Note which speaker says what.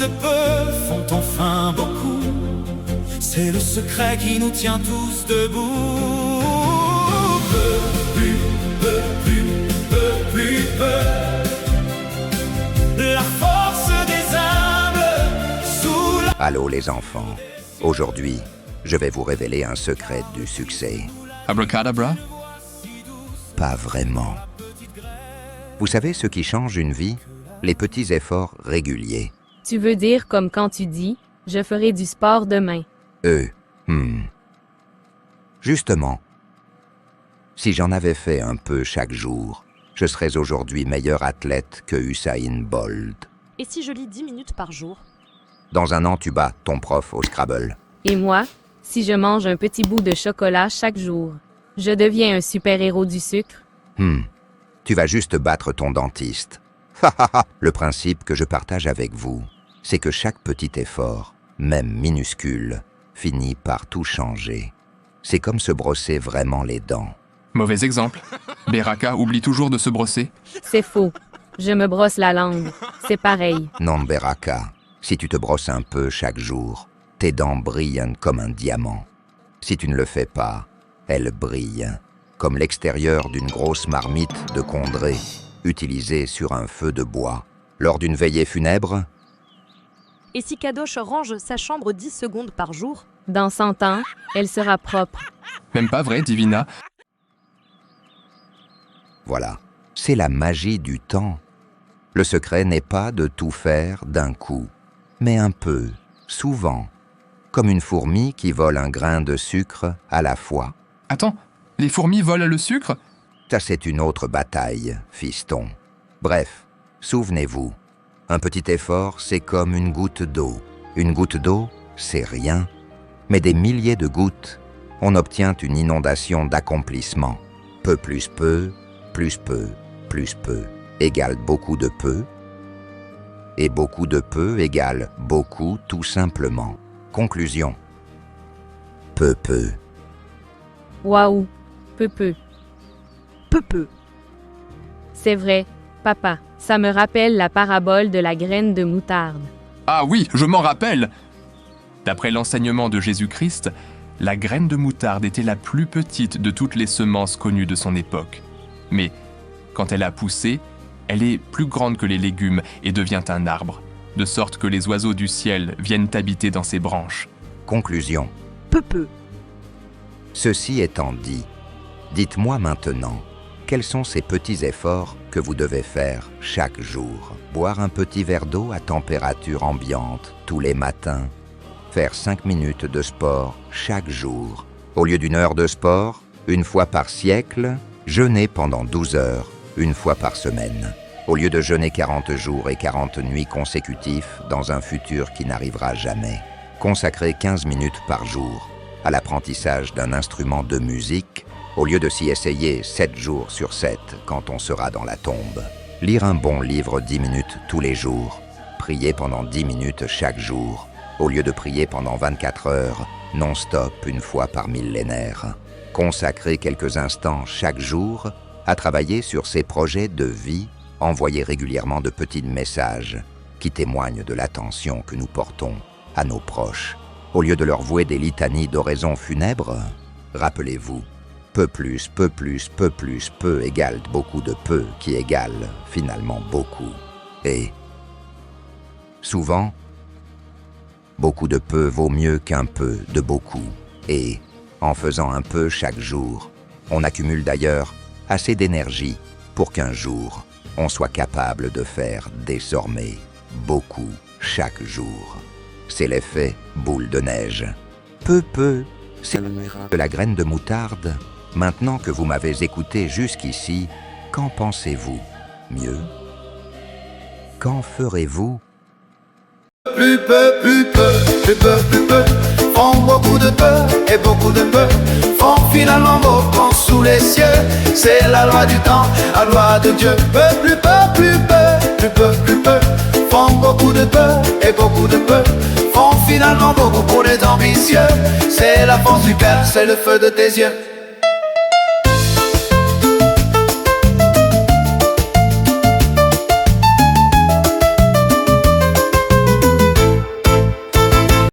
Speaker 1: de peu font enfin beaucoup. C'est le secret qui nous tient tous debout. Peu, plus, peu, plus, peu, plus, peu. La force des humbles sous la...
Speaker 2: Allô les enfants, aujourd'hui, je vais vous révéler un secret du succès.
Speaker 3: Abracadabra?
Speaker 2: Pas vraiment. Vous savez ce qui change une vie? Les petits efforts réguliers.
Speaker 4: Tu veux dire comme quand tu dis « Je ferai du sport demain ».
Speaker 2: Justement, si j'en avais fait un peu chaque jour, je serais aujourd'hui meilleur athlète que Usain Bolt.
Speaker 5: Et si je lis 10 minutes par jour?
Speaker 2: Dans un an, tu bats ton prof au Scrabble.
Speaker 4: Et moi, si je mange un petit bout de chocolat chaque jour, je deviens un super-héros du sucre?
Speaker 2: Tu vas juste battre ton dentiste. Le principe que je partage avec vous, c'est que chaque petit effort, même minuscule, finit par tout changer. C'est comme se brosser vraiment les dents.
Speaker 3: Mauvais exemple. Beraka oublie toujours de se brosser.
Speaker 4: C'est faux. Je me brosse la langue. C'est pareil.
Speaker 2: Non, Beraka, si tu te brosses un peu chaque jour, tes dents brillent comme un diamant. Si tu ne le fais pas, elles brillent comme l'extérieur d'une grosse marmite de Condré, utilisée sur un feu de bois. Lors d'une veillée funèbre,
Speaker 5: Et si Kadosh range sa chambre 10 secondes par jour?
Speaker 4: Dans 100 ans, elle sera propre.
Speaker 3: Même pas vrai, Divina?
Speaker 2: voilà, c'est la magie du temps. Le secret n'est pas de tout faire d'un coup, mais un peu, souvent, comme une fourmi qui vole un grain de sucre à la fois.
Speaker 3: Attends, les fourmis volent le sucre?
Speaker 2: Ça, c'est une autre bataille, fiston. Bref, souvenez-vous, un petit effort, c'est comme une goutte d'eau. Une goutte d'eau, c'est rien, mais des milliers de gouttes, on obtient une inondation d'accomplissement. Peu plus peu, plus peu, plus peu, égale beaucoup de peu, et beaucoup de peu égale beaucoup tout simplement. Conclusion. Peu peu.
Speaker 4: Waouh, peu.
Speaker 5: Peu.
Speaker 4: C'est vrai, papa, ça me rappelle la parabole de la graine de moutarde.
Speaker 3: Ah oui, je m'en rappelle! D'après l'enseignement de Jésus-Christ, la graine de moutarde était la plus petite de toutes les semences connues de son époque. Mais quand elle a poussé, elle est plus grande que les légumes et devient un arbre, de sorte que les oiseaux du ciel viennent habiter dans ses branches.
Speaker 2: Conclusion.
Speaker 5: Peu.
Speaker 2: Ceci étant dit, dites-moi maintenant, quels sont ces petits efforts que vous devez faire chaque jour? Boire un petit verre d'eau à température ambiante tous les matins. Faire 5 minutes de sport chaque jour. Au lieu d'1 heure de sport, une fois par siècle, jeûner pendant 12 heures, une fois par semaine. Au lieu de jeûner 40 jours et 40 nuits consécutifs dans un futur qui n'arrivera jamais. Consacrer 15 minutes par jour à l'apprentissage d'un instrument de musique, au lieu de s'y essayer 7 jours sur 7 quand on sera dans la tombe. Lire un bon livre 10 minutes tous les jours. Prier pendant 10 minutes chaque jour, au lieu de prier pendant 24 heures, non-stop une fois par millénaire. Consacrer quelques instants chaque jour à travailler sur ses projets de vie, envoyer régulièrement de petits messages qui témoignent de l'attention que nous portons à nos proches. Au lieu de leur vouer des litanies d'oraisons funèbres, rappelez-vous, peu plus, peu égale beaucoup de peu qui égale finalement beaucoup. Et souvent, beaucoup de peu vaut mieux qu'un peu de beaucoup. Et en faisant un peu chaque jour, on accumule d'ailleurs assez d'énergie pour qu'un jour, on soit capable de faire désormais beaucoup chaque jour. C'est l'effet boule de neige. Peu, c'est de la graine de moutarde. Maintenant que vous m'avez écouté jusqu'ici, qu'en pensez-vous? Mieux? Qu'en ferez-vous?
Speaker 1: Plus peu, font beaucoup de peu, et beaucoup de peu font finalement beaucoup sous les cieux. C'est la loi du temps, la loi de Dieu. Plus peu, font beaucoup de peu, et beaucoup de peu font finalement beaucoup pour les ambitieux. C'est la force du cœur, c'est le feu de tes yeux.